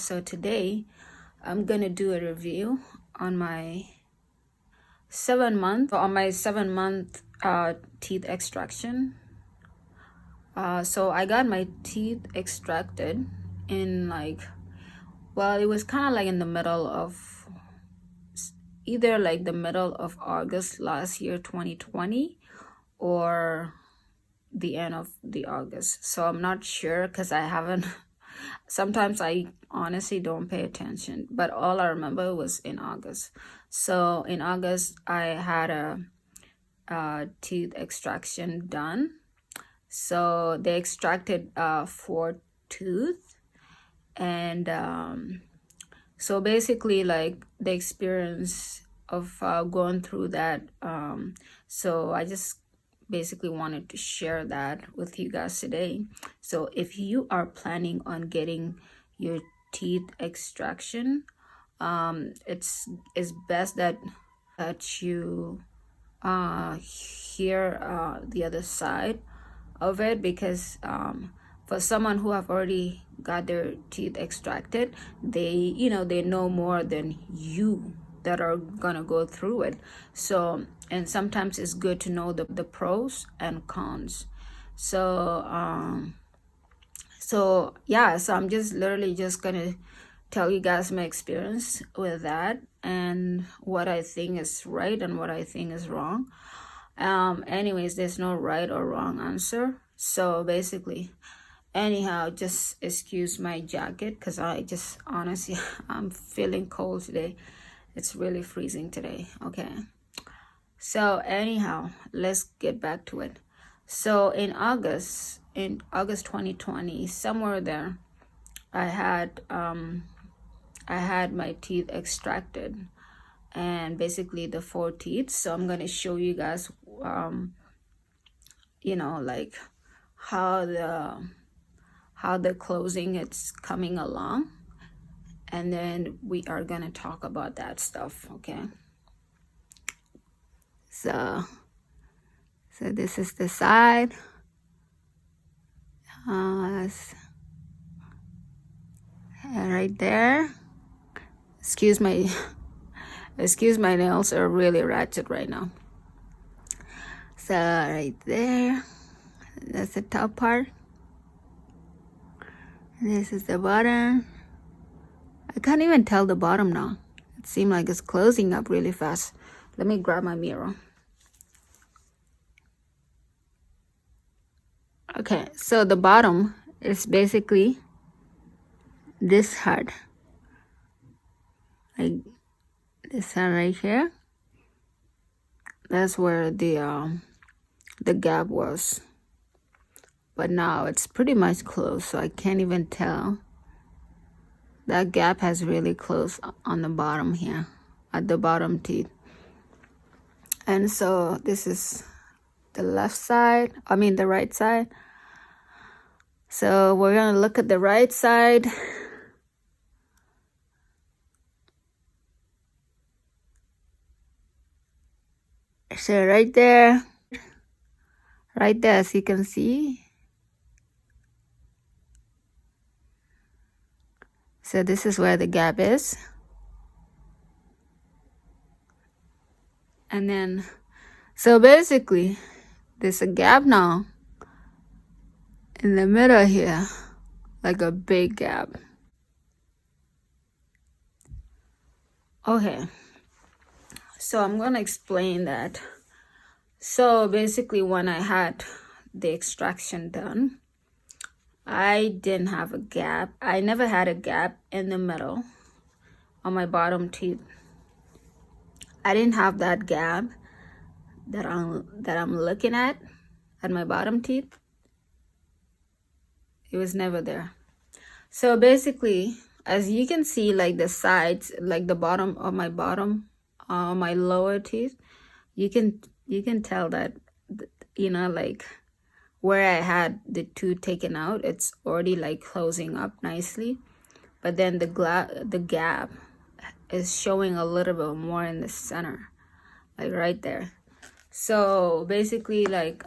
So today I'm gonna do a review on my 7 month teeth extraction. So I got my teeth extracted in it was kind of like in the middle of either like the middle of August last year 2020 or the end of the August. So I'm not sure because I haven't sometimes I honestly don't pay attention, but all I remember was in August. So in August I had a teeth extraction done. So they extracted 4 tooth, and so basically like the experience of going through that, so I just basically wanted to share that with you guys today. So if you are planning on getting your teeth extraction, it's best that you hear the other side of it, because for someone who have already got their teeth extracted, they they know more than you that are gonna go through it. So, and sometimes it's good to know the pros and cons. So yeah, so I'm just literally just gonna tell you guys my experience with that and what I think is right and what I think is wrong. Anyways, there's no right or wrong answer. So basically, anyhow, just excuse my jacket because I just honestly I'm feeling cold today. It's really freezing today. Okay, so anyhow, let's get back to it. So in August 2020, somewhere there, I had my teeth extracted, and basically the 4 teeth. So I'm gonna show you guys like how the closing it's coming along, and then we are gonna talk about that stuff. Okay, so this is the side. Right there. Excuse my nails are really ratchet right now. So right there, that's the top part. This is the bottom. I can't even tell the bottom now. It seems like it's closing up really fast. Let me grab my mirror. Okay, so the bottom is basically this hard. Like this one right here. That's where the gap was. But now it's pretty much closed, so I can't even tell. That gap has really closed on the bottom here, at the bottom teeth. And so this is the left side, the right side. So we're gonna look at the right side. So right there, as you can see. So this is where the gap is. And then, so basically, there's a gap now in the middle here, like a big gap. Okay, so I'm gonna explain that. So basically, when I had the extraction done, I didn't have a gap. I never had a gap in the middle on my bottom teeth. I didn't have that gap that I'm looking at my bottom teeth. It was never there. So basically, as you can see, like the sides, like the bottom of my my lower teeth, you can tell that, like where I had the tooth taken out, it's already like closing up nicely. But then the gap is showing a little bit more in the center, like right there. So basically, like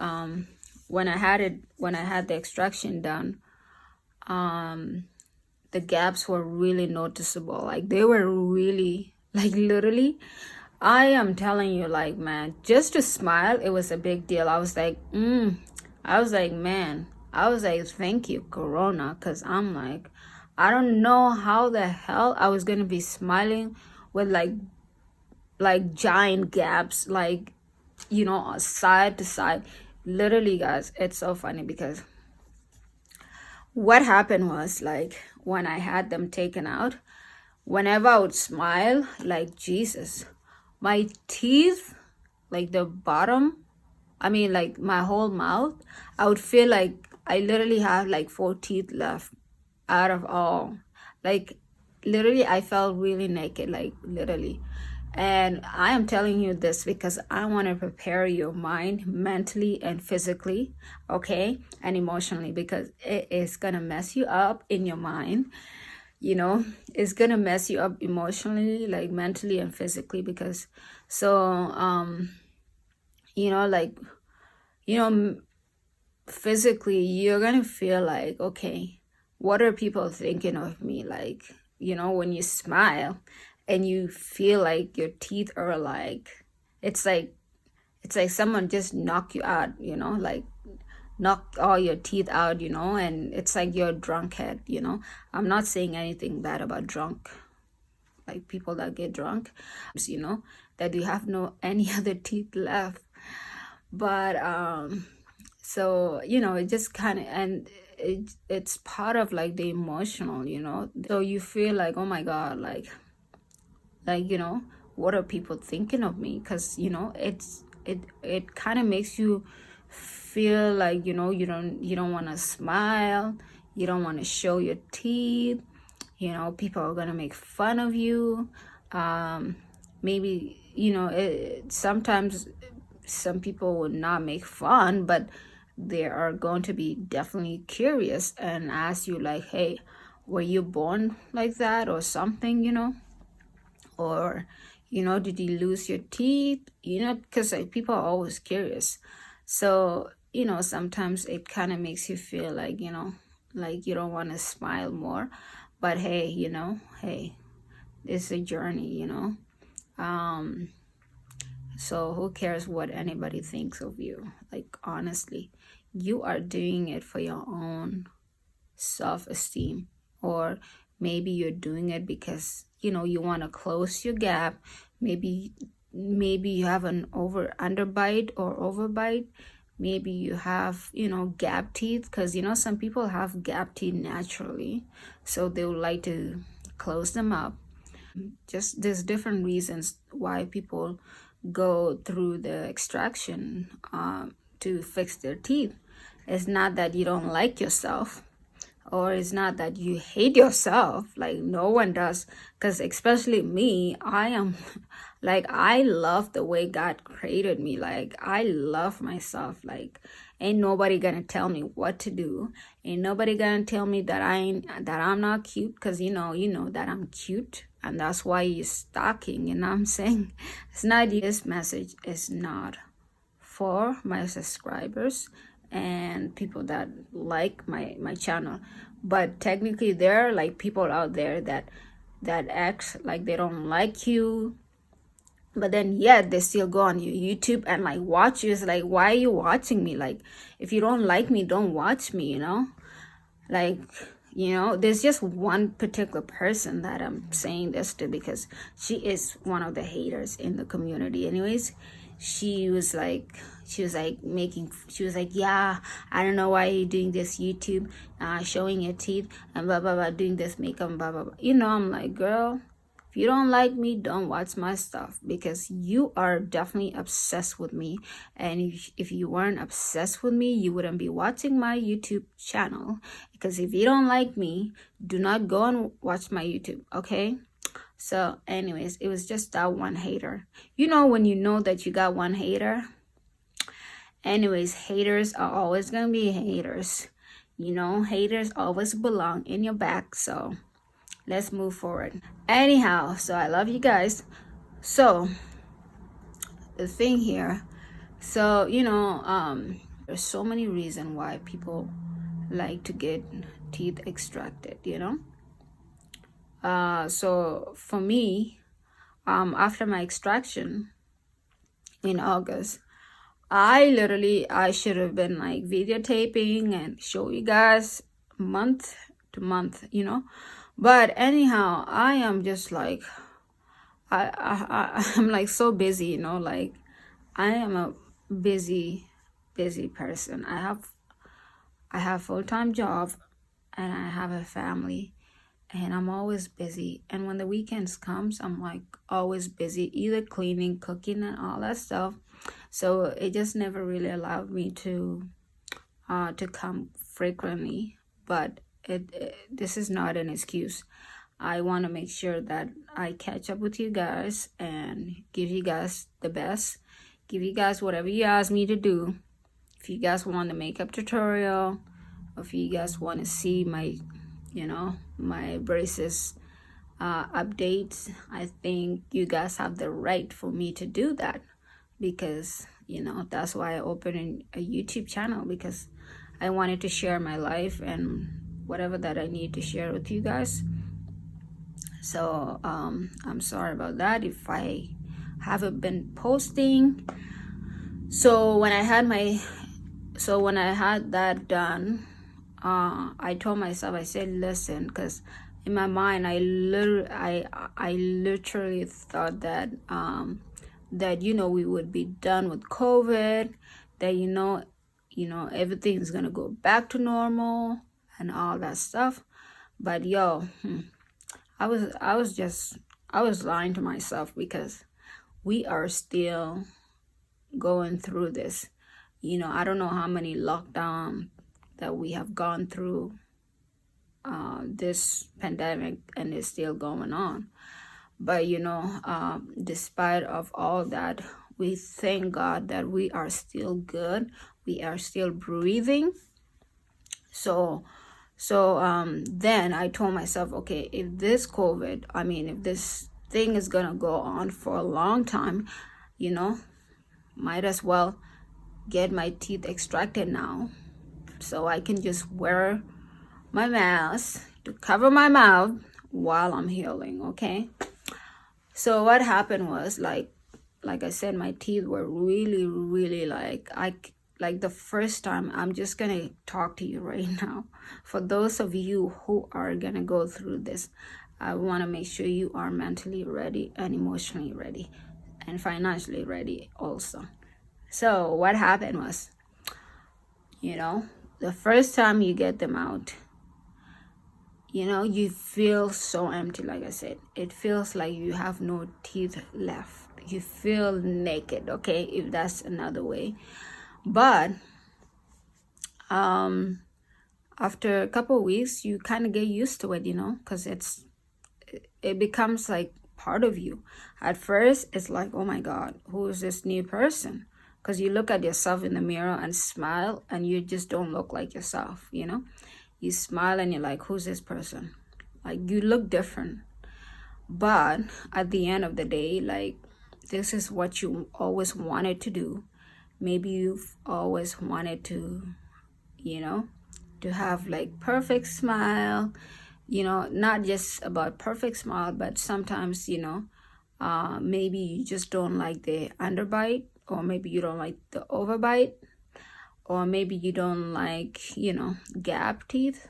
when I had the extraction done, the gaps were really noticeable. Like they were really, like literally, I am telling you, like, man, just to smile, it was a big deal. I was like, man, I was like, thank you, Corona, because I'm like, I don't know how the hell I was gonna be smiling with like giant gaps, like, you know, side to side. Literally, guys, it's so funny because what happened was, like, when I had them taken out, whenever I would smile, like, Jesus, my teeth, like the bottom, I mean, like my whole mouth, I would feel like I literally have like 4 teeth left out of all. Like, literally, I felt really naked, like, literally. And I am telling you this because I want to prepare your mind mentally and physically, okay, and emotionally, because it is going to mess you up in your mind. You know, it's going to mess you up emotionally, like mentally and physically, because you know, like, you know, physically, you're going to feel like, okay, what are people thinking of me? Like, you know, when you smile and you feel like your teeth are like, it's like, it's like someone just knock you out, you know, like knock all your teeth out, you know, and it's like you're a drunk head, you know. I'm not saying anything bad about drunk, like people that get drunk, you know, that you have no any other teeth left. But so, you know, it just kind of, and it's part of like the emotional, you know. So you feel like, oh my God, like, you know, what are people thinking of me? Because, you know, it kind of makes you feel like, you know, you don't want to smile, you don't want to show your teeth, you know, people are gonna make fun of you. Maybe, you know, sometimes some people would not make fun, but they are going to be definitely curious and ask you like, hey, were you born like that or something, you know? Or, you know, did you lose your teeth? You know, because like people are always curious. So, you know, sometimes it kind of makes you feel like, you know, like you don't want to smile more. But hey, you know, hey, it's a journey, you know. So who cares what anybody thinks of you? Like, honestly, you are doing it for your own self-esteem, or maybe you're doing it because, you know, you want to close your gap. Maybe you have an underbite or overbite. Maybe you have, you know, gap teeth, because, you know, some people have gap teeth naturally, so they would like to close them up. Just there's different reasons why people go through the extraction to fix their teeth. It's not that you don't like yourself, or it's not that you hate yourself. Like, no one does, because especially me, I am like, I love the way God created me. Like, I love myself. Like, ain't nobody gonna tell me what to do. Ain't nobody gonna tell me that I'm not cute, because you know that I'm cute, and that's why you're stalking. You know what I'm saying? It's not, this message is not for my subscribers and people that like my channel, but technically there are like people out there that act like they don't like you, but then yet they still go on your YouTube and like watch you. It's like, why are you watching me? Like, if you don't like me, don't watch me, you know. Like, you know, there's just one particular person that I'm saying this to, because she is one of the haters in the community. Anyways, she was like, yeah, I don't know why you're doing this YouTube, showing your teeth and blah blah blah, doing this makeup and blah blah blah. You know, I'm like, girl, if you don't like me, don't watch my stuff, because you are definitely obsessed with me. And if you weren't obsessed with me, you wouldn't be watching my YouTube channel. Because if you don't like me, do not go and watch my YouTube, okay? So anyways, it was just that one hater. You know, when you know that you got one hater. Anyways, haters are always gonna be haters. You know, haters always belong in your back. So let's move forward. Anyhow, so I love you guys. So the thing here, so, you know, there's so many reasons why people like to get teeth extracted, you know. So for me, after my extraction in August, I should have been like videotaping and show you guys month to month, but anyhow, I am just like, I'm like so busy, like I am a busy person. I have full-time job, and I have a family, and I'm always busy. And when the weekends comes, I'm like always busy, either cleaning, cooking, and all that stuff. So it just never really allowed me to come frequently. But this is not an excuse. I want to make sure that I catch up with you guys and give you guys the best, give you guys whatever you ask me to do. If you guys want a makeup tutorial, or if you guys want to see my, my braces updates, I think you guys have the right for me to do that, because that's why I opened a YouTube channel, because I wanted to share my life and whatever that I need to share with you guys. So I'm sorry about that if I haven't been posting. So when I had that done, I told myself, I said, listen, because in my mind, I literally thought that that we would be done with COVID, that everything's gonna go back to normal and all that stuff. But I was lying to myself, because we are still going through this. I don't know how many lockdowns that we have gone through this pandemic, and it's still going on. But despite of all that, we thank God that we are still good, we are still breathing. So then I told myself, okay, if this COVID, if this thing is gonna go on for a long time, might as well get my teeth extracted now, so I can just wear my mask to cover my mouth while I'm healing. Okay. So what happened was, like I said, my teeth were really, really like the first time. I'm just gonna talk to you right now. For those of you who are gonna go through this, I want to make sure you are mentally ready and emotionally ready and financially ready also. So what happened was, the first time you get them out, you feel so empty. Like I said, it feels like you have no teeth left. You feel naked, okay, if that's another way. But after a couple of weeks, you kind of get used to it, because it becomes like part of you. At first, it's like, oh my God, who is this new person? Because you look at yourself in the mirror and smile, and you just don't look like yourself, You smile and you're like, who's this person? Like, you look different. But at the end of the day, like, this is what you always wanted to do. Maybe you've always wanted to, to have like perfect smile, not just about perfect smile, but sometimes, maybe you just don't like the underbite, or maybe you don't like the overbite, or maybe you don't like, gap teeth,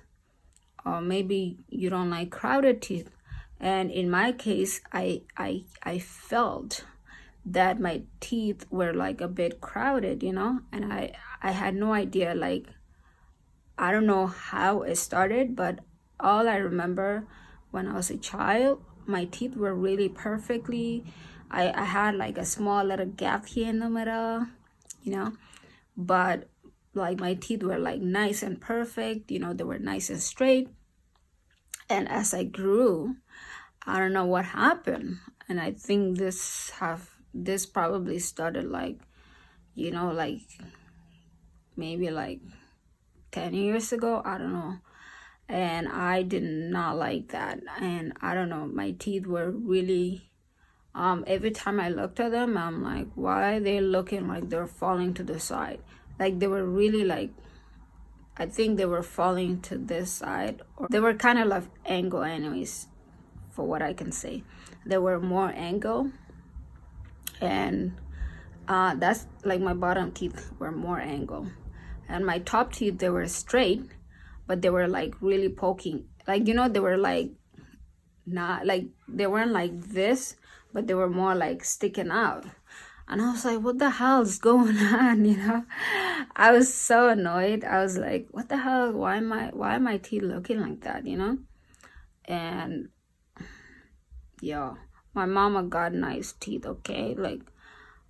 or maybe you don't like crowded teeth. And in my case, I felt that my teeth were like a bit crowded, and I had no idea, like, I don't know how it started, but all I remember when I was a child, my teeth were really perfectly, I had like a small little gap here in the middle, but like my teeth were like nice and perfect, they were nice and straight. And as I grew, I don't know what happened, and I think this probably started like, like maybe like 10 years ago, I don't know. And I did not like that. And I don't know, my teeth were really, every time I looked at them, I'm like, why are they looking like they're falling to the side? Like, they were really like, I think they were falling to this side, or they were kind of like angle anyways, for what I can say. They were more angle, and that's like my bottom teeth were more angle, and my top teeth, they were straight, but they were like really poking, like, you know, they were like not like, they weren't like this, but they were more like sticking out. And I was like, what the hell is going on? You know, I was so annoyed. I was like, what the hell? Why am my teeth looking like that? You know? And yeah, my mama got nice teeth, okay? Like,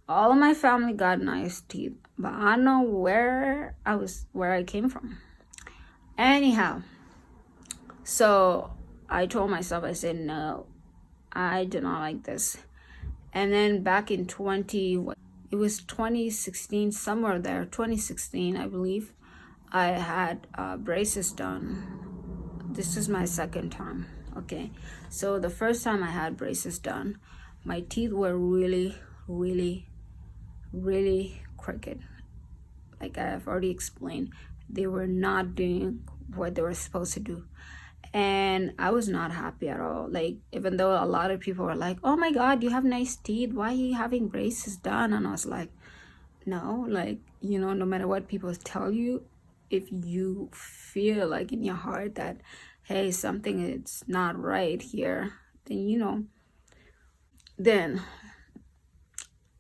all of my family got nice teeth, but I don't know where I came from. Anyhow, so I told myself, I said, no, I do not like this. And then back in 2016, somewhere there, 2016, I believe, I had braces done. This is my second time. Okay, so the first time I had braces done, my teeth were really, really, really crooked. Like I've already explained, they were not doing what they were supposed to do. And I was not happy at all. Like, even though a lot of people were like, oh my God, you have nice teeth, why are you having braces done? And I was like, no, like, you know, no matter what people tell you, if you feel like in your heart that, hey, something is not right here, then, you know, then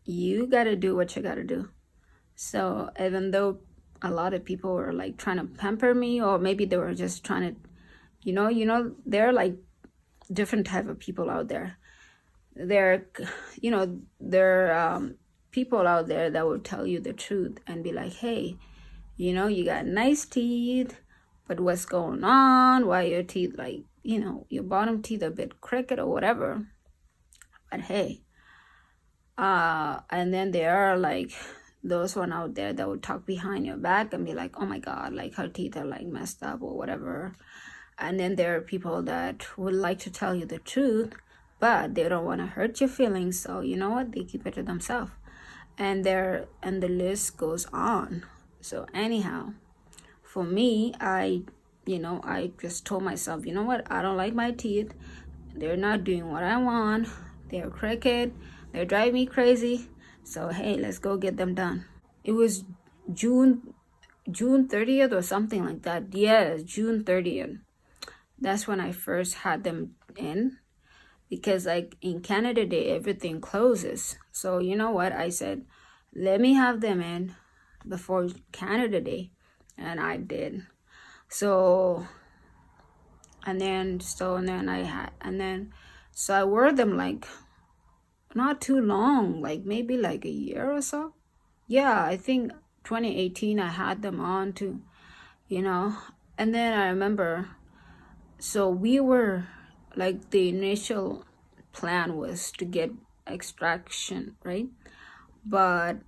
you gotta do what you gotta do. So even though a lot of people were like trying to pamper me, or maybe they were just trying to, you know, there are like different type of people out there. There are people out there that will tell you the truth and be like, hey, you know, you got nice teeth, but what's going on? Why your teeth, like, you know, your bottom teeth are a bit crooked or whatever. But hey, and then there are like those one out there that would talk behind your back and be like, oh my God, like her teeth are like messed up or whatever. And then there are people that would like to tell you the truth, but they don't want to hurt your feelings. So you know what? They keep it to themselves. And the list goes on. So anyhow, for me, I just told myself, you know what? I don't like my teeth. They're not doing what I want. They're crooked. They're driving me crazy. So hey, let's go get them done. It was June 30th or something like that. Yeah, June 30th. That's when I first had them in, because like in Canada Day, everything closes. So you know what? I said, let me have them in before Canada Day. And I did. So I wore them like not too long, like maybe like a year or so. Yeah, I think 2018 I had them on too, you know. And then I remember, so we were like, the initial plan was to get extraction, right? But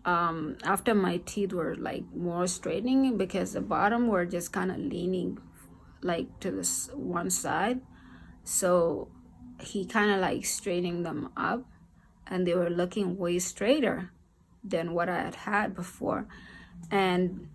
after my teeth were like more straightening, because the bottom were just kind of leaning like to this one side, so he kind of like straightening them up, and they were looking way straighter than what I had before. And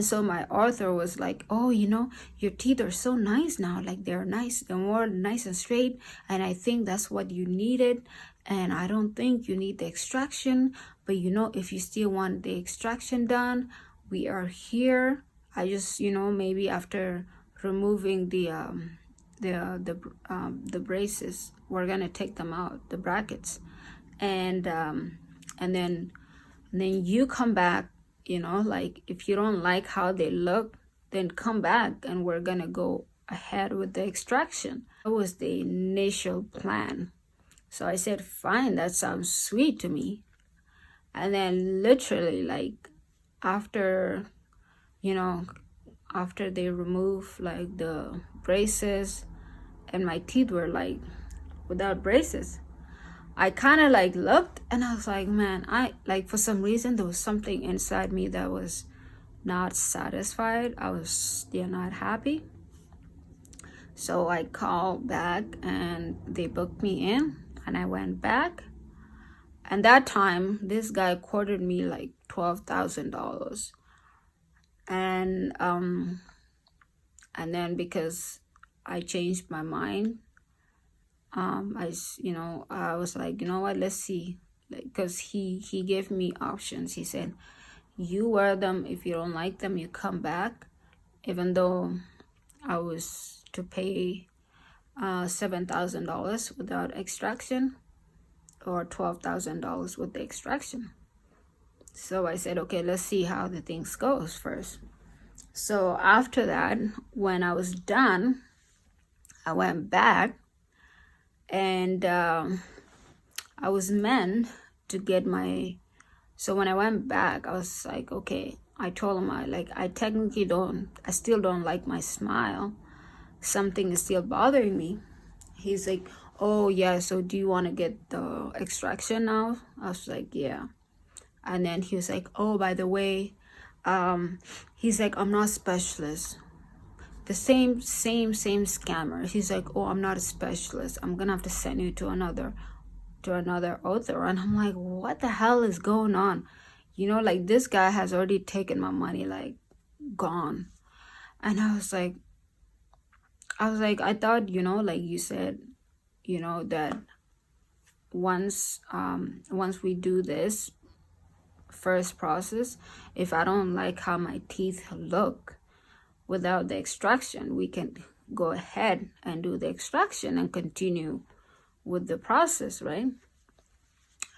so my author was like, oh, you know, your teeth are so nice now. Like, they're nice. They're more nice and straight. And I think that's what you needed. And I don't think you need the extraction. But, you know, if you still want the extraction done, we are here. I just, you know, maybe after removing the braces, we're going to take them out, the brackets. And then you come back. You know, like, if you don't like how they look, then come back and we're gonna go ahead with the extraction. That was the initial plan. So I said, fine, that sounds sweet to me. And then literally, like, after they remove like the braces, and my teeth were like without braces, I kind of like looked, and I was like, man, I like, for some reason there was something inside me that was not satisfied. I was still not happy. So I called back and they booked me in, and I went back. And that time this guy quoted me like $12,000. And then because I changed my mind. I was like, you know what, let's see, because he gave me options. He said, you wear them. If you don't like them, you come back. Even though I was to pay $7,000 without extraction, or $12,000 with the extraction. So I said, okay, let's see how the things goes first. So after that, when I was done, I went back, and I was meant to get my. So when I went back, I was like, okay. I told him I still don't like my smile. Something is still bothering me. He's like, oh yeah, so do you want to get the extraction now? I was like, yeah. And then he was like, oh, by the way, he's like, I'm not a specialist. The same scammer. He's like, oh, I'm not a specialist. I'm gonna have to send you to another author. And I'm like, what the hell is going on? Like, this guy has already taken my money, like, gone. And I was like, I thought, like you said, that once we do this first process, if I don't like how my teeth look without the extraction, we can go ahead and do the extraction and continue with the process, right?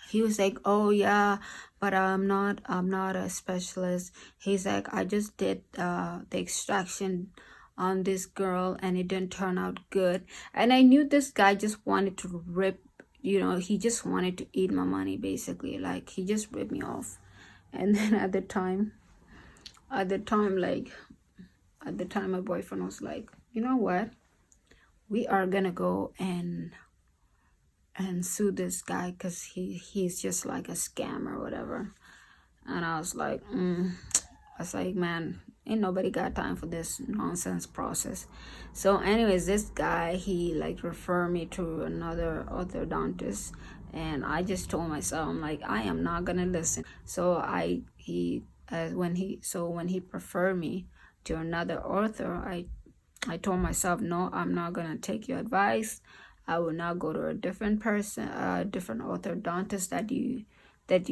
He was like, oh yeah, but I'm not a specialist. He's like, I just did the extraction on this girl and it didn't turn out good. And I knew this guy just wanted to rip, he just wanted to eat my money, basically. Like, he just ripped me off. And then at the time, my boyfriend was like, you know what, we are gonna go and sue this guy because he's just like a scam or whatever. And I was like, man, ain't nobody got time for this nonsense process. So anyways, this guy, he like referred me to another orthodontist, and I just told myself, I'm like, I am not gonna listen. So when he preferred me to another author, I told myself, no, I'm not gonna take your advice. I will not go to a different person, different orthodontist that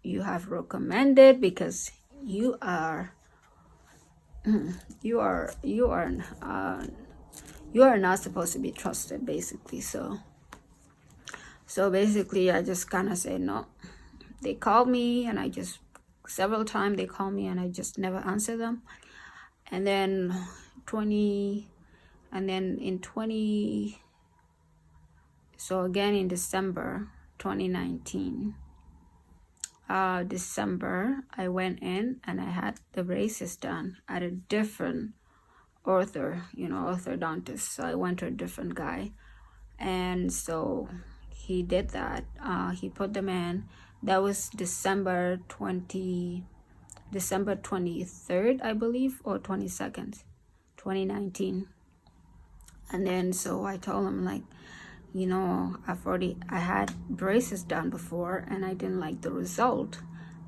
you have recommended, because you are not supposed to be trusted, basically. So basically, I just kind of said no. They called me, and several times they called me, and I just never answered them. And then so again in December 2019, I went in and I had the braces done at a different orthodontist. So I went to a different guy, and so he did that. He put them in. That was December 23rd, I believe, or 22nd, 2019. And then so I told him, like, I had braces done before and I didn't like the result.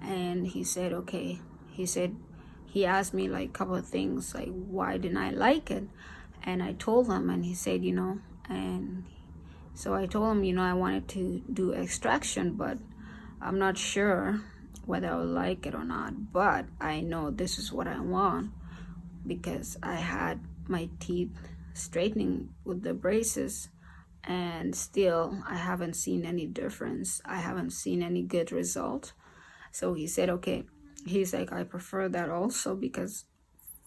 And he said, okay. He asked me like a couple of things, like, why didn't I like it? And I told him, and he said, and so I told him, I wanted to do extraction, but I'm not sure whether I will like it or not. But I know this is what I want, because I had my teeth straightening with the braces, and still I haven't seen any difference. I haven't seen any good result. So he said, okay. He's like, I prefer that also, because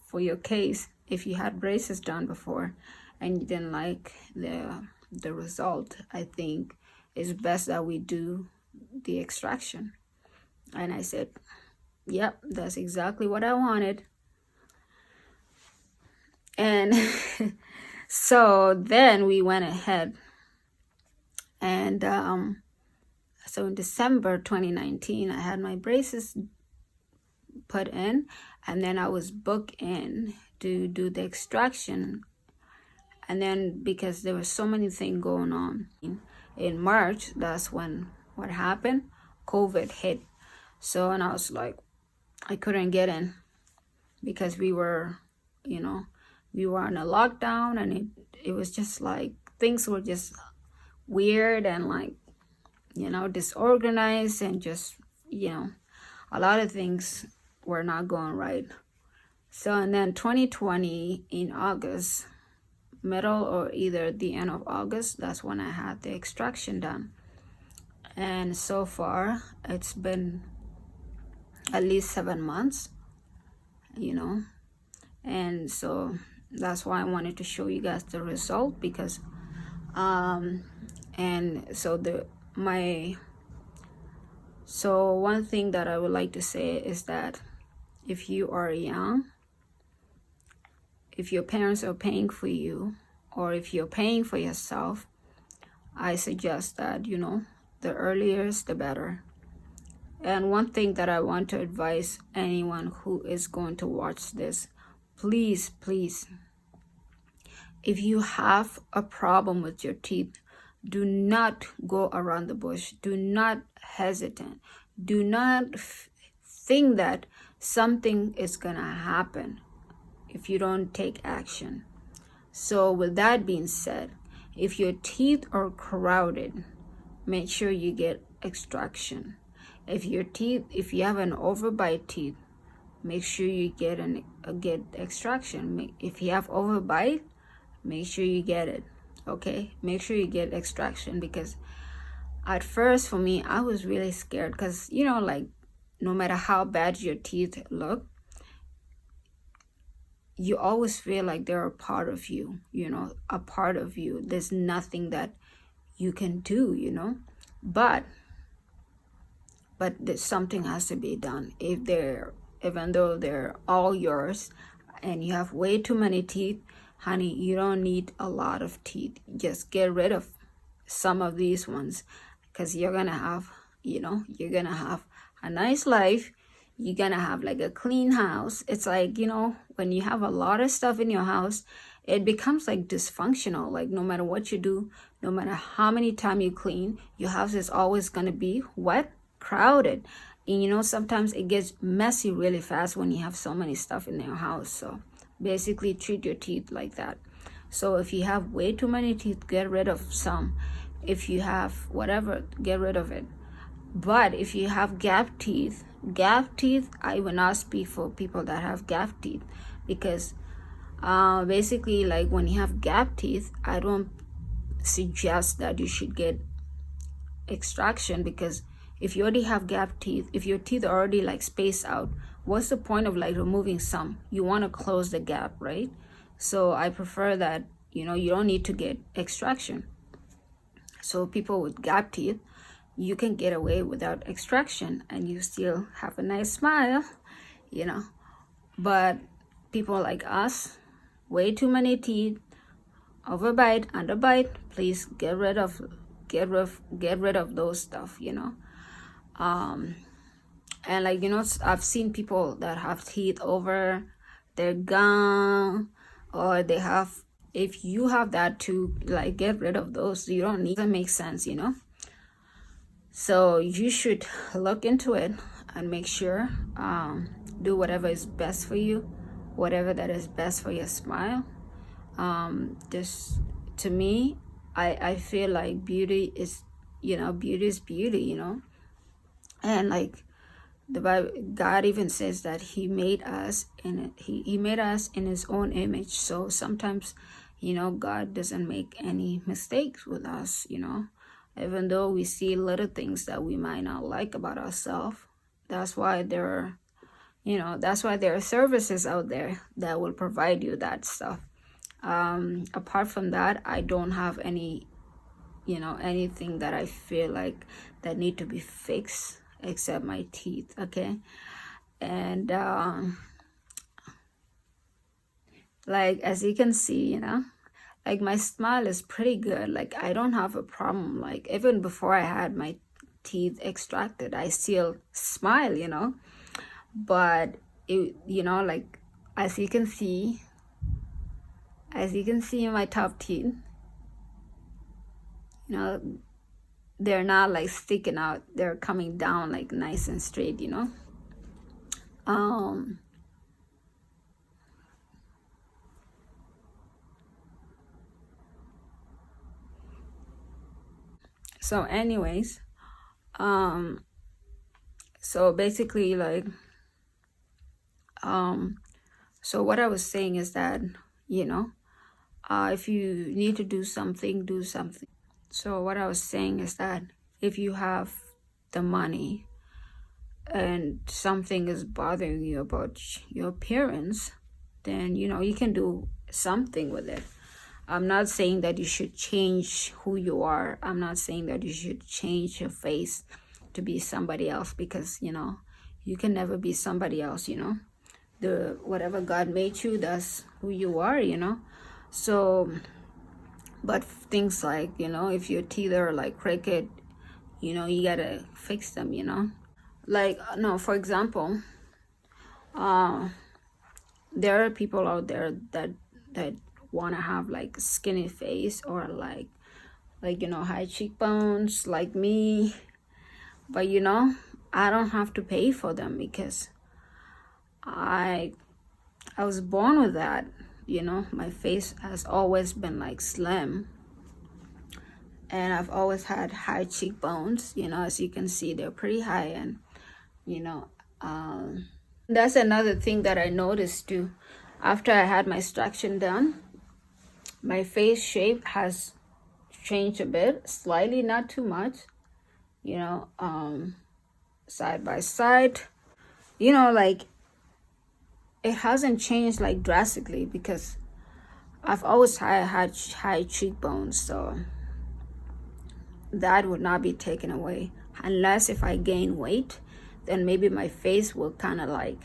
for your case, if you had braces done before and you didn't like the result, I think it's best that we do the extraction. And I said, yep, that's exactly what I wanted. And so then we went ahead, and so in December 2019, I had my braces put in, and then I was booked in to do the extraction. And then, because there were so many things going on in March, that's when what happened, COVID hit. So, and I was like, I couldn't get in, because we were, we were on a lockdown, and it was just like things were just weird and like, you know, disorganized, and just, you know, a lot of things were not going right. So, and then 2020 in August, middle or either the end of August, that's when I had the extraction done. And so far it's been at least 7 months, you know. And so that's why I wanted to show you guys the result, because and so one thing that I would like to say is that if you are young, if your parents are paying for you, or if you're paying for yourself, I suggest that, you know, the earlier the better. And one thing that I want to advise anyone who is going to watch this, please, if you have a problem with your teeth, do not go around the bush. Do not hesitate. Do not think that something is gonna happen if you don't take action. So with that being said, if your teeth are crowded, make sure you get extraction. If you have an overbite teeth, make sure you get extraction. If you have overbite, make sure you get it. Okay, make sure you get extraction, because at first for me, I was really scared, because, you know, like, no matter how bad your teeth look, you always feel like they're a part of you, you know, a part of you. There's nothing that you can do, you know, but something has to be done. Even though they're all yours and you have way too many teeth, honey, you don't need a lot of teeth. Just get rid of some of these ones, because you're gonna have, you know, you're gonna have a nice life. You're gonna have like a clean house. It's like, you know, when you have a lot of stuff in your house, it becomes like dysfunctional. Like, no matter what you do, no matter how many times you clean, your house is always gonna be what? Crowded. And you know, sometimes it gets messy really fast when you have so many stuff in your house. So basically treat your teeth like that. So if you have way too many teeth, get rid of some. If you have whatever, get rid of it. But if you have gap teeth, I will not speak for people that have gap teeth, because basically, like, when you have gap teeth, I don't suggest that you should get extraction, because if you already have gap teeth, if your teeth are already like spaced out, what's the point of like removing some? You want to close the gap, right? So I prefer that, you know, you don't need to get extraction. So people with gap teeth, you can get away without extraction and you still have a nice smile, you know. But people like us, way too many teeth, overbite, underbite, please get rid of those stuff, you know. And like, you know, I've seen people that have teeth over their gum, or they have, if you have that too, like, get rid of those. You don't need, it make sense, you know. So you should look into it and make sure, do whatever is best for you, whatever that is best for your smile. Just, to me, I feel like beauty is, you know, beauty is beauty, you know. And like the Bible, God even says that he made us in he made us in his own image. So sometimes, you know, God doesn't make any mistakes with us, you know, even though we see little things that we might not like about ourselves. That's why there are, you know, that's why there are services out there that will provide you that stuff. Apart from that, I don't have any, you know, anything that I feel like that need to be fixed except my teeth. Okay. And like, as you can see, you know, like, my smile is pretty good. Like, I don't have a problem. Like, even before I had my teeth extracted, I still smile, you know. But it, you know, like, as you can see in my top teeth, you know, they're not like sticking out, they're coming down like nice and straight, you know. So anyways, so basically, like, so what I was saying is that, you know, if you need to do something, do something. So what I was saying is that if you have the money and something is bothering you about your appearance, then, you know, you can do something with it. I'm not saying that you should change who you are. I'm not saying that you should change your face to be somebody else, because, you know, you can never be somebody else, you know. The whatever God made you, that's who you are, you know. So, but things like, you know, if your teeth are like crooked, you know, you gotta fix them, you know. Like, no, for example, there are people out there that want to have like skinny face, or like, you know, high cheekbones like me. But, you know, I don't have to pay for them, because I was born with that. You know, my face has always been like slim, and I've always had high cheekbones. You know, as you can see, they're pretty high. And, you know, that's another thing that I noticed too. After I had my extraction done, my face shape has changed a bit, slightly, not too much, you know, side by side, you know, like, it hasn't changed like drastically, because I've always had high cheekbones. So that would not be taken away, unless if I gain weight, then maybe my face will kind of like,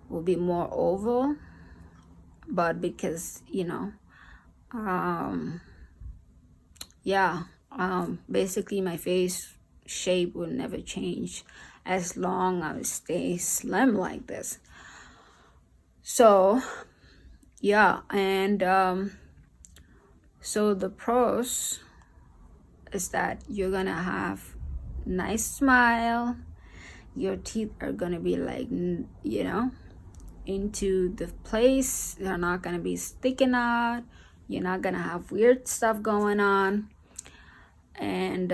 will be more oval. But because, you know, yeah, basically my face shape will never change as long as I stay slim like this. So yeah, and so the pros is that you're gonna have nice smile, your teeth are gonna be like, you know, into the place, they're not gonna be sticking out, you're not gonna have weird stuff going on, and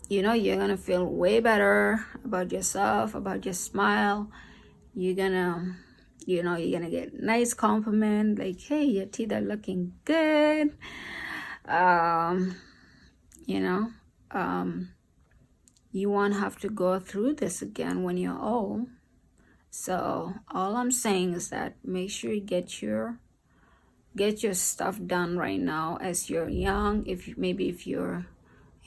you know, you're gonna feel way better about yourself, about your smile. You're gonna, you know, you're gonna get nice compliment like, hey, your teeth are looking good. You know, you won't have to go through this again when you're old. So all I'm saying is that make sure you get your stuff done right now as you're young. If maybe if you're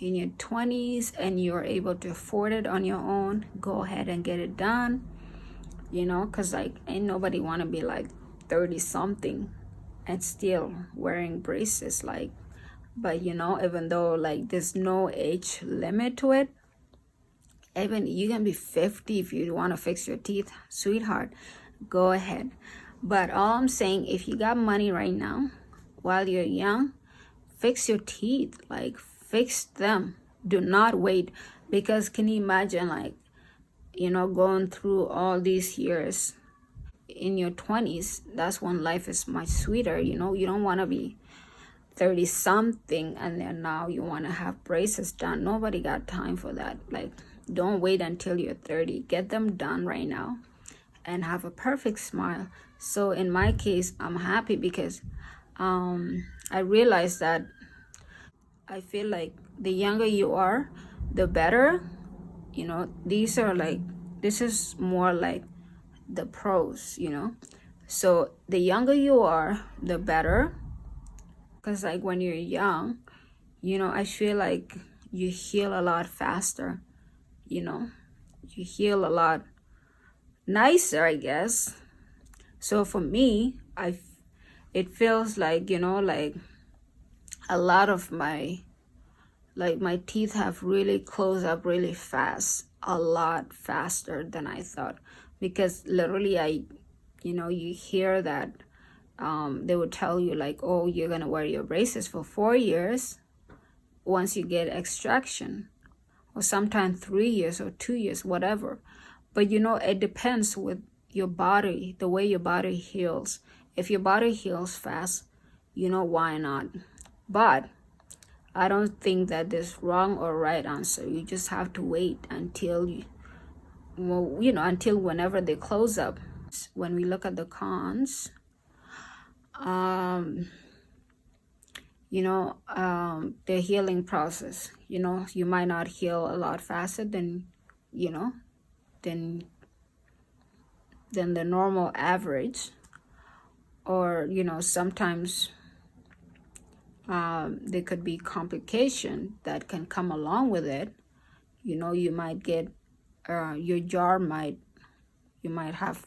in your 20s and you're able to afford it on your own, go ahead and get it done, you know, because like, ain't nobody want to be like 30 something and still wearing braces. Like, but, you know, even though like there's no age limit to it, even you can be 50 if you want to fix your teeth, sweetheart, go ahead. But all I'm saying, if you got money right now while you're young, fix your teeth, like fix them. Do not wait, because can you imagine, like, you know, going through all these years in your 20s? That's when life is much sweeter, you know. You don't want to be 30 something and then now you want to have braces done. Nobody got time for that. Like, don't wait until you're 30. Get them done right now and have a perfect smile. So in my case, I'm happy because I realized that I feel like the younger you are, the better. You know, these are like, this is more like the pros, you know. So the younger you are, the better. Because like when you're young, you know, I feel like you heal a lot faster, you know. You heal a lot nicer, I guess. So for me, it feels like, you know, like a lot of my teeth have really closed up really fast, a lot faster than I thought. Because literally you know, you hear that they would tell you like, oh, you're gonna wear your braces for 4 years once you get extraction, or sometimes 3 years or 2 years, whatever. But you know, it depends with your body, the way your body heals. If your body heals fast, you know, why not? But I don't think that there's wrong or right answer. You just have to wait until until whenever they close up. When we look at the cons, the healing process, you might not heal a lot faster than, than the normal average. Or, sometimes there could be complication that can come along with it. You might get, your jaw you might have,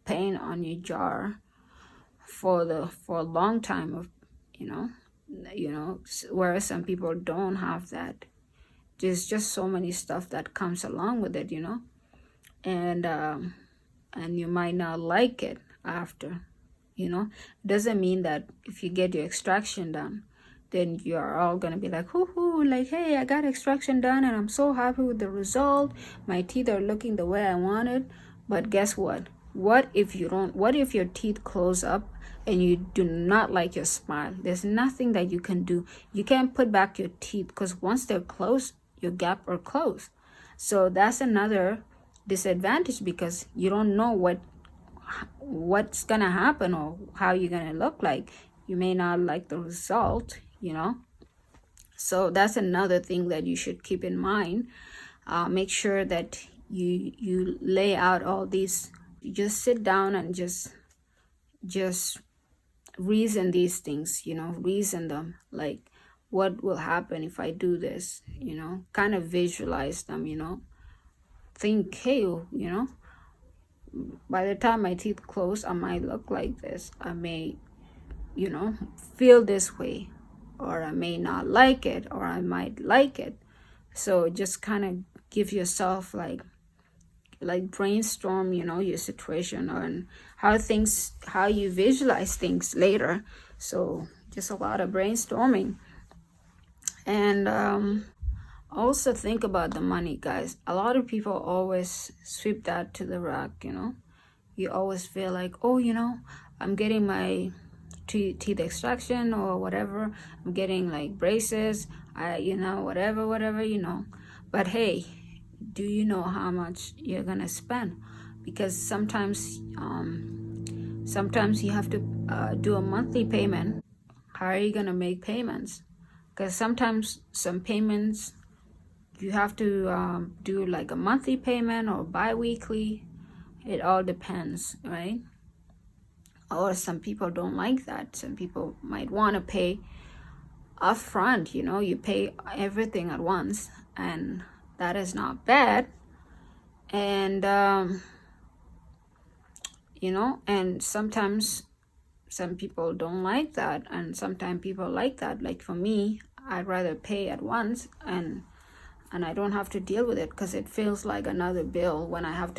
pain on your jaw for a long time of, whereas some people don't have that. There's just so many stuff that comes along with it, and you might not like it after. It doesn't mean that if you get your extraction done, then you're all gonna be like, hoo, like, hey, I got extraction done and I'm so happy with the result. My teeth are looking the way I wanted. But guess what? What if your teeth close up and you do not like your smile? There's nothing that you can do. You can't put back your teeth, because once they're closed, your gap are closed. So that's another disadvantage, because you don't know what's gonna happen or how you're gonna look like. You may not like the result, so that's another thing that you should keep in mind. Make sure that you lay out all these. You just sit down and just reason these things, reason them, like, what will happen if I do this, kind of visualize them, think, hey, by the time my teeth close, I might look like this. I may, feel this way, or I may not like it, or I might like it. So just kind of give yourself like brainstorm, your situation and how you visualize things later. So just a lot of brainstorming. And also think about the money, guys. A lot of people always sweep that to the rug, You always feel like, oh, I'm getting my teeth extraction or whatever. I'm getting like braces, whatever. But hey, do you know how much you're gonna spend? Because sometimes you have to do a monthly payment. How are you gonna make payments? Because sometimes some payments you have to do like a monthly payment or bi-weekly. It all depends, right? Or some people don't like that. Some people might want to pay upfront. You pay everything at once, and that is not bad. And and sometimes some people don't like that, and sometimes people like that. Like for me, I'd rather pay at once, and I don't have to deal with it, because it feels like another bill when I have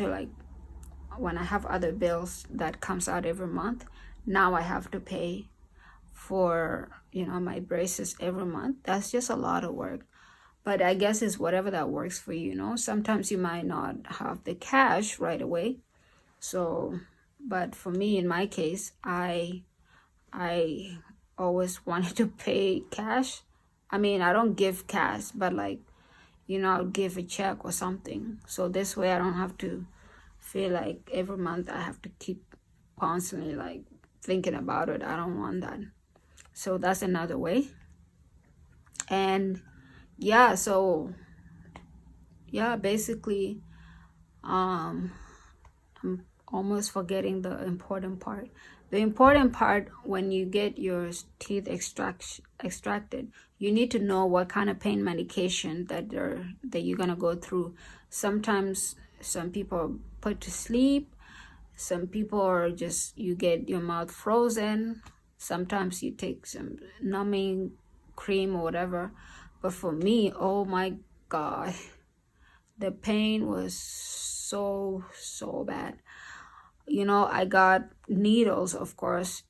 other bills that comes out every month. Now I have to pay for my braces every month. That's just a lot of work. But I guess it's whatever that works for you. Sometimes you might not have the cash right away. So, but for me, in my case, I always wanted to pay cash. I mean, I don't give cash, but like, I'll give a check or something. So this way I don't have to feel like every month I have to keep constantly like thinking about it. I don't want that. So that's another way. And yeah, so yeah, basically, I'm almost forgetting the important part. The important part, when you get your teeth extracted, you need to know what kind of pain medication that you're gonna go through. Sometimes some people are put to sleep. Some people are just, you get your mouth frozen. Sometimes you take some numbing cream or whatever. But for me, oh my God, the pain was so bad. I got needles, of course,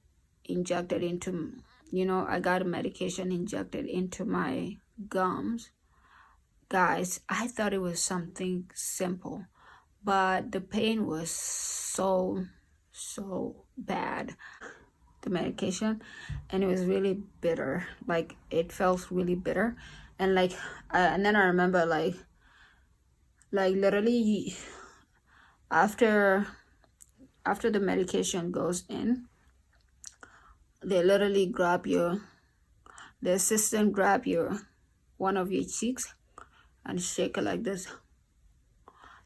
injected into, I got a medication injected into my gums. Guys, I thought it was something simple, but the pain was so bad. the medication, and it was really bitter. Like it felt really bitter, and like and then I remember like literally after the medication goes in, they literally grab the assistant grab one of your cheeks and shake it like this.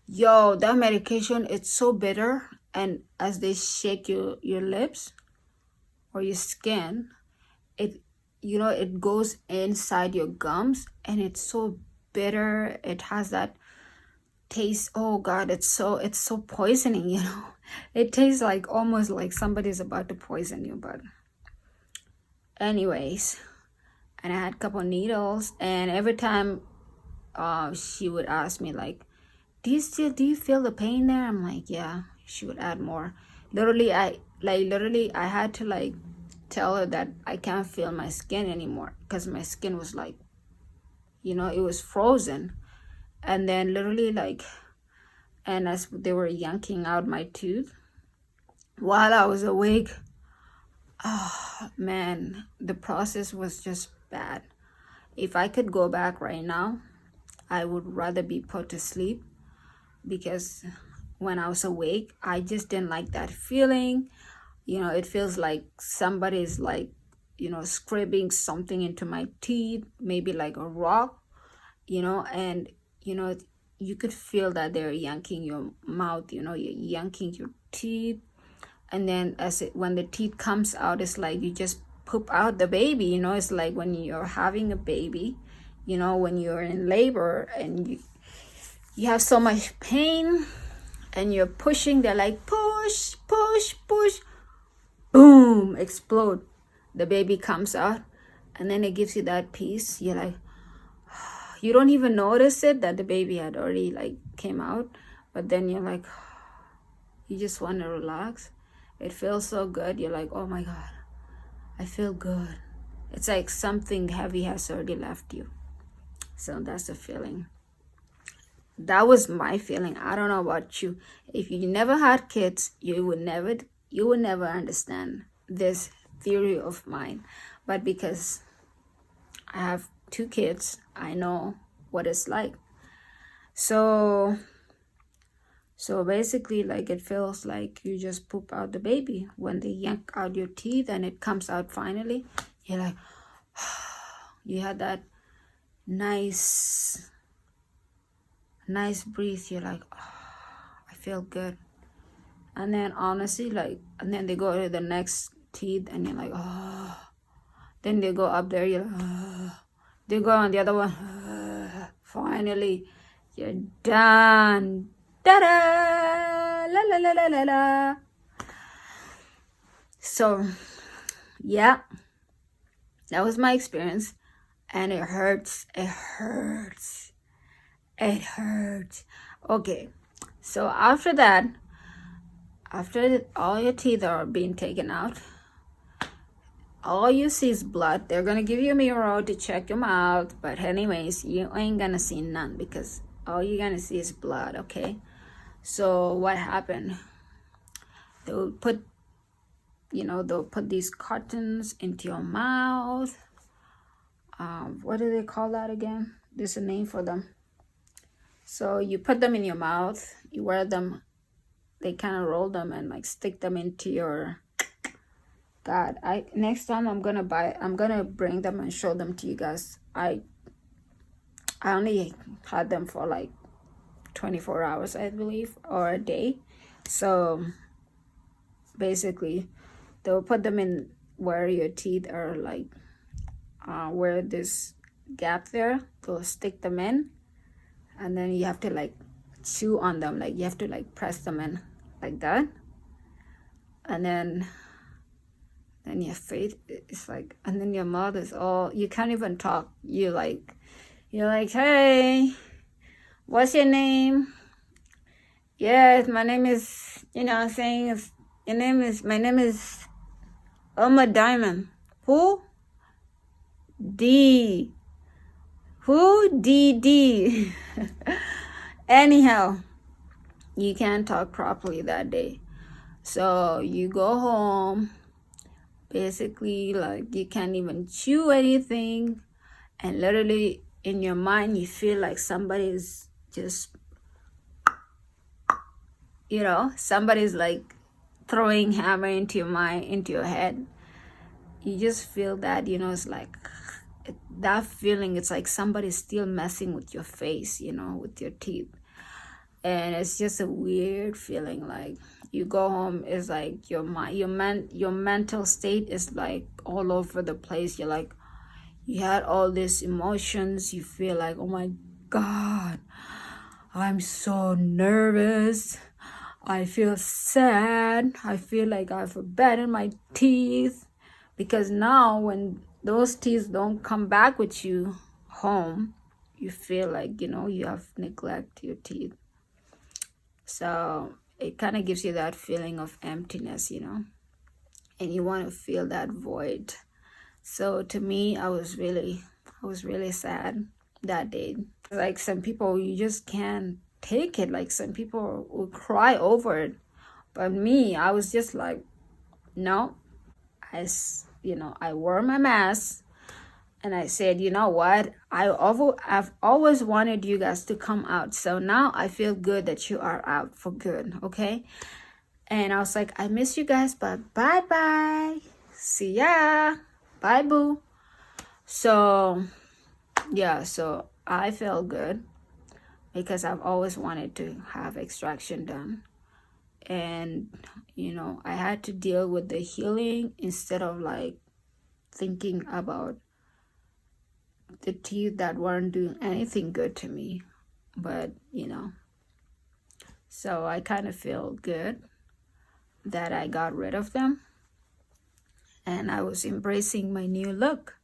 Yo, that medication, it's so bitter, and as they shake your lips or your skin, it it goes inside your gums, and it's so bitter. It has that taste. Oh God, it's so poisoning, it tastes like almost like somebody's about to poison you. But anyways, and I had a couple needles, and every time she would ask me like, do you feel the pain there? I'm like, yeah. She would add more. Literally I had to like tell her that I can't feel my skin anymore, because my skin was like, it was frozen. And then literally like, and as they were yanking out my tooth while I was awake, oh man, the process was just bad. If I could go back right now, I would rather be put to sleep, because when I was awake, I just didn't like that feeling. It feels like somebody's like, scraping something into my teeth, maybe like a rock, and you could feel that they're yanking your mouth, you're yanking your teeth. And then when the teeth comes out, it's like you just poop out the baby. It's like when you're having a baby, when you're in labor and you have so much pain and you're pushing, they're like push, push, push, boom, explode. The baby comes out, and then it gives you that peace. You're like, you don't even notice it that the baby had already like came out, but then you're like, you just want to relax. It feels so good. You're like, oh my God, I feel good. It's like something heavy has already left you. So that's the feeling. That was my feeling. I don't know about you. If you never had kids, you would never understand this theory of mine. But because I have 2 kids, I know what it's like. So basically, like, it feels like you just poop out the baby. When they yank out your teeth and it comes out finally, you're like, you had that nice breathe. You're like, oh, I feel good. And then honestly, like, and then they go to the next teeth, and you're like, oh. Then they go up there, you're like, oh. They go on the other one, oh. Finally, you're done. Ta-da! La la la la la la. So, yeah, that was my experience, and it hurts. It hurts. It hurts. Okay, so after that, after all your teeth are being taken out, all you see is blood. They're gonna give you a mirror to check your mouth, but anyways, you ain't gonna see none, because all you're gonna see is blood. Okay, so what happened? They'll put these cartons into your mouth. What do they call that again? There's a name for them. So you put them in your mouth, you wear them, they kind of roll them and like stick them into your, God, next time I'm gonna bring them and show them to you guys. I only had them for like 24 hours, I believe, or a day. So basically, they'll put them in where your teeth are, like where this gap there. They'll stick them in, and then you have to like chew on them, like you have to like press them in like that, and then your face is like, and then your mouth is all, you can't even talk. You're like, hey, what's your name? Yes, my name is, I'm saying, my name is Irma Diamond. Who? D. Who? D. Anyhow, you can't talk properly that day. So you go home, basically like you can't even chew anything, and literally in your mind you feel like somebody's just, somebody's like throwing hammer into your mind, into your head. You just feel that, it's like that feeling. It's like somebody's still messing with your face, with your teeth. And it's just a weird feeling. Like you go home, it's like your mind, your mental state is like all over the place. You're like, you had all these emotions. You feel like, oh my God, I'm so nervous. I feel sad. I feel like I've abandoned my teeth. Because now when those teeth don't come back with you home, you feel like, you have neglected your teeth. So it kind of gives you that feeling of emptiness, and you want to fill that void. So to me, I was really sad that day. Like some people, you just can't take it. Like some people will cry over it. But me, I was just like, no, I wore my mask. And I said, you know what? I've always wanted you guys to come out. So now I feel good that you are out for good, okay? And I was like, I miss you guys, but bye-bye. See ya. Bye, boo. So, yeah, so I felt good because I've always wanted to have extraction done. And, I had to deal with the healing instead of like thinking about the teeth that weren't doing anything good to me. But so I kind of feel good that I got rid of them, and I was embracing my new look,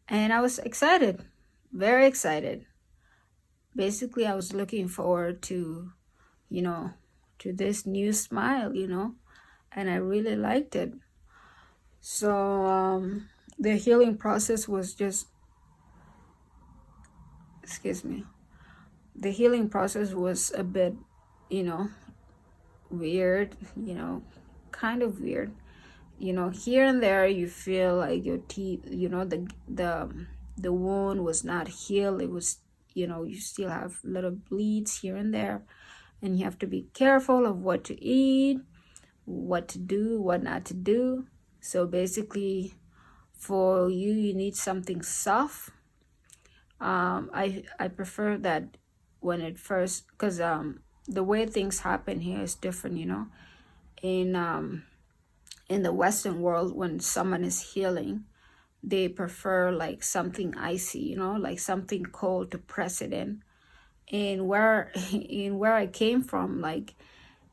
and I was excited, very excited. Basically, I was looking forward to to this new smile, and I really liked it. So the healing process was just, excuse me, the healing process was a bit, weird, kind of weird. Here and there you feel like your teeth, the wound was not healed. It was, you still have little bleeds here and there, and you have to be careful of what to eat, what to do, what not to do. So basically for you, you need something soft. I prefer that when it first, because the way things happen here is different, in the Western world, when someone is healing, they prefer like something icy, like something cold to press it in. And where in where I came from, like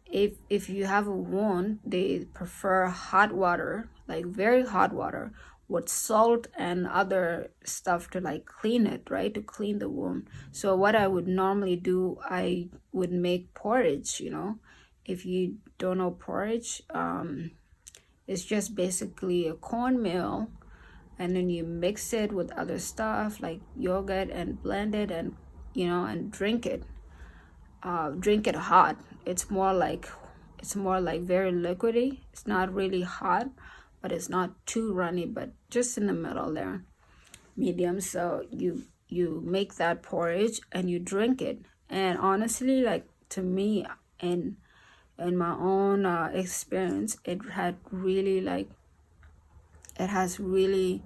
if you have a wound, they prefer hot water, like very hot water with salt and other stuff to like clean it, right? To clean the wound. So what I would normally do, I would make porridge, If you don't know porridge, it's just basically a cornmeal, and then you mix it with other stuff like yogurt and blend it, and and drink it. Drink it hot. It's more like very liquidy. It's not really hot, but it's not too runny, but just in the middle there, medium. So you make that porridge and you drink it. And honestly, like to me, and in my own experience, it has really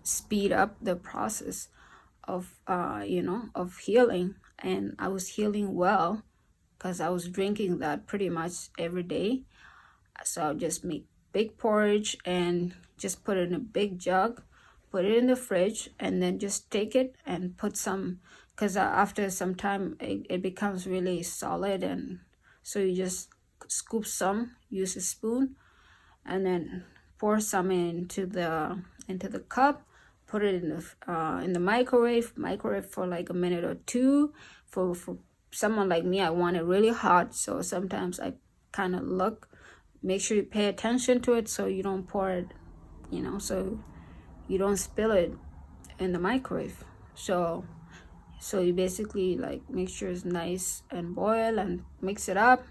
speed up the process of of healing. And I was healing well because I was drinking that pretty much every day. So I'll just make big porridge and just put it in a big jug, put it in the fridge, and then just take it and put some, because after some time it becomes really solid. And so you just scoop some, use a spoon, and then pour some into the cup, put it in the microwave for like a minute or two. For someone like me, I want it really hot, so sometimes I kind of make sure you pay attention to it so you don't pour it, so you don't spill it in the microwave. So you basically like make sure it's nice and boil and mix it up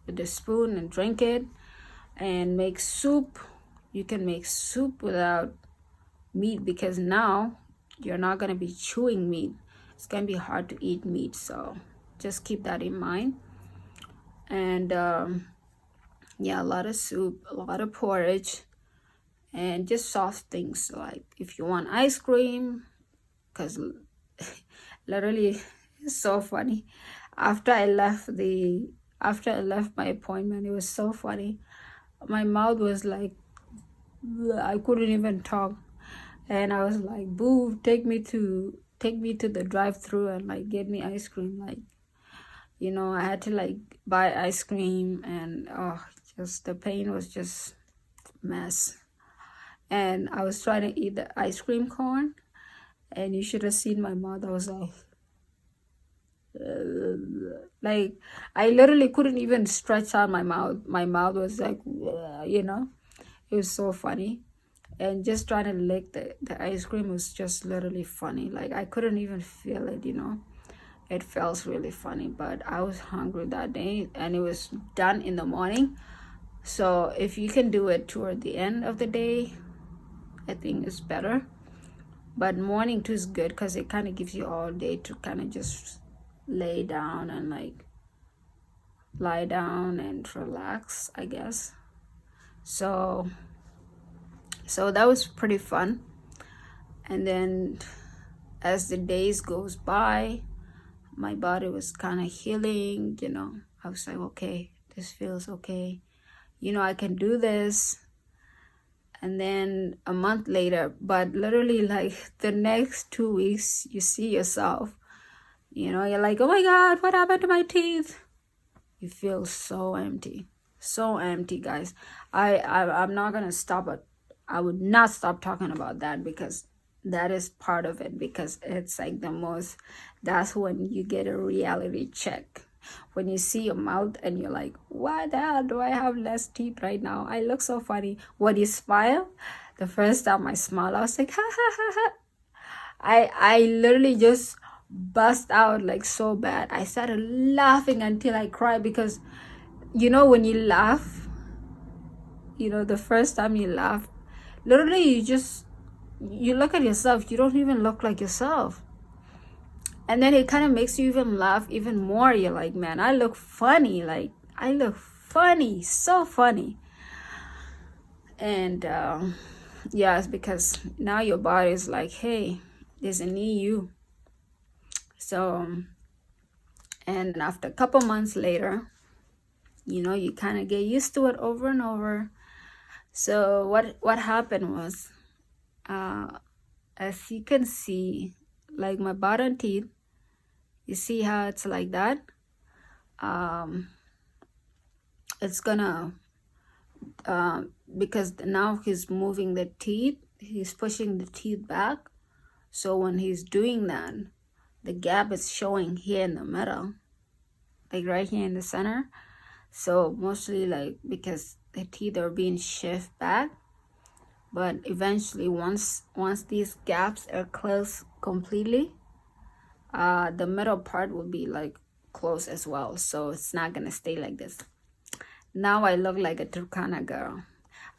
with the spoon and drink it. and make soup. You can make soup without meat, because now you're not going to be chewing meat. It's going to be hard to eat meat, so just keep that in mind. And yeah, a lot of soup, a lot of porridge, and just soft things. Like if you want ice cream, because literally it's so funny. After I left my appointment, it was so funny. My mouth was like, I couldn't even talk, and I was like, boo, take me to the drive-through and like get me ice cream. Like, you know, I had to like buy ice cream, and just the pain was just mess. And I was trying to eat the ice cream cone, and you should have seen my mouth. I was like I literally couldn't even stretch out my mouth. My mouth was like, you know, it was so funny. And just trying to lick the ice cream was just literally funny. Like I couldn't even feel it, you know. It felt really funny, but I was hungry that day, and it was done in the morning. So if you can do it toward the end of the day, I think it's better. But morning too is good, because it kind of gives you all day to kind of just lay down and like lie down and relax, I guess. So that was pretty fun. And then as the days goes by, my body was kind of healing, you know. I was like, okay, this feels okay, you know, I can do this. And then a month later, but literally like the next 2 weeks, you see yourself, you know, you're like, oh my God, what happened to my teeth? You feel so empty, guys. I'm not gonna stop it. I would not stop talking about that, because that is part of it, because it's like that's when you get a reality check. When you see your mouth and you're like, why the hell do I have less teeth right now? I look so funny. When you smile, the first time I smiled, I was like, ha ha ha ha. I literally just bust out like so bad. I started laughing until I cried, because you know, when you laugh, you know, the first time you laugh, literally you look at yourself, you don't even look like yourself. And then it kind of makes you even laugh even more. You're like, man, I look funny. Like, I look funny, so funny. And yeah, it's because now your body is like, hey, there's a new you. So, and after a couple months later, you know, you kind of get used to it over and over. So what happened was, as you can see, like my bottom teeth, you see how it's like that? It's gonna, because now he's moving the teeth, he's pushing the teeth back. So when he's doing that, the gap is showing here in the middle, like right here in the center. So mostly like because the teeth are being shifted back. But eventually, once these gaps are closed completely, the middle part will be like closed as well. So it's not gonna stay like this. Now I look like a Turkana girl.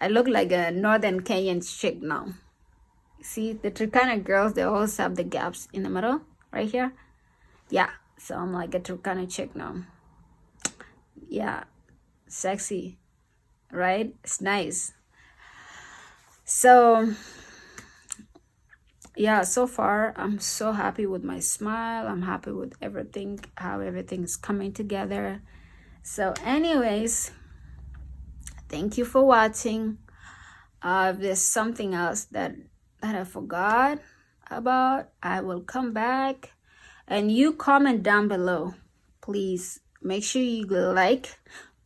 I look like a Northern Kenyan chick now. See, the Turkana girls, they always have the gaps in the middle, right here. Yeah, so I'm like a Turkana chick now. Yeah, sexy, right? It's nice. So yeah, so far I'm so happy with my smile. I'm happy with everything, how everything's coming together. So anyways, thank you for watching. If there's something else that I forgot about, I will come back. And you comment down below. Please make sure you like,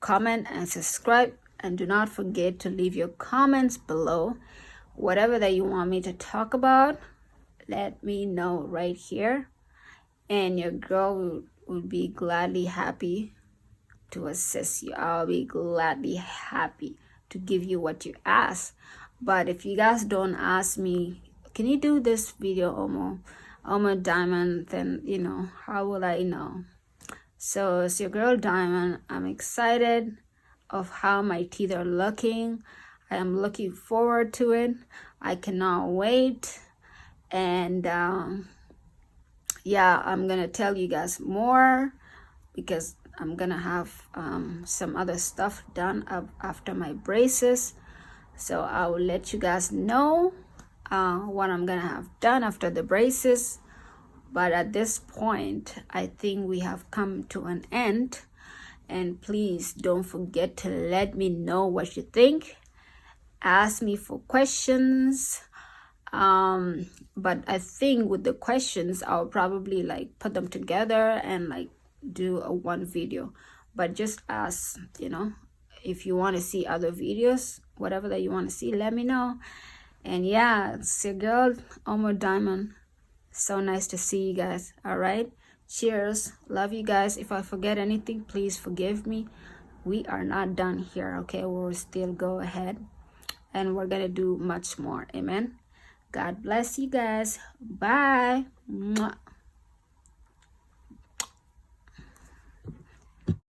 comment, and subscribe. And do not forget to leave your comments below. Whatever that you want me to talk about, let me know right here. And your girl will be gladly happy to assist you. I'll be gladly happy to give you what you ask. But if you guys don't ask me, can you do this video, Omo Diamond, then you know, how will I know? So it's your girl Diamond. I'm excited. of how my teeth are looking. I am looking forward to it. I cannot wait. And yeah, I'm gonna tell you guys more, because I'm gonna have some other stuff done after my braces. So I will let you guys know what I'm gonna have done after the braces. But at this point, I think we have come to an end. And please don't forget to let me know what you think. Ask me for questions. But I think with the questions, I'll probably like put them together and like do a one video. But just ask, you know, if you want to see other videos, whatever that you want to see, let me know. And yeah, it's your girl, Omo Diamond. So nice to see you guys. All right, cheers. Love you guys. If I forget anything, please forgive me. We are not done here, okay? We'll still go ahead and we're gonna do much more. Amen. God bless you guys. Bye. Mwah.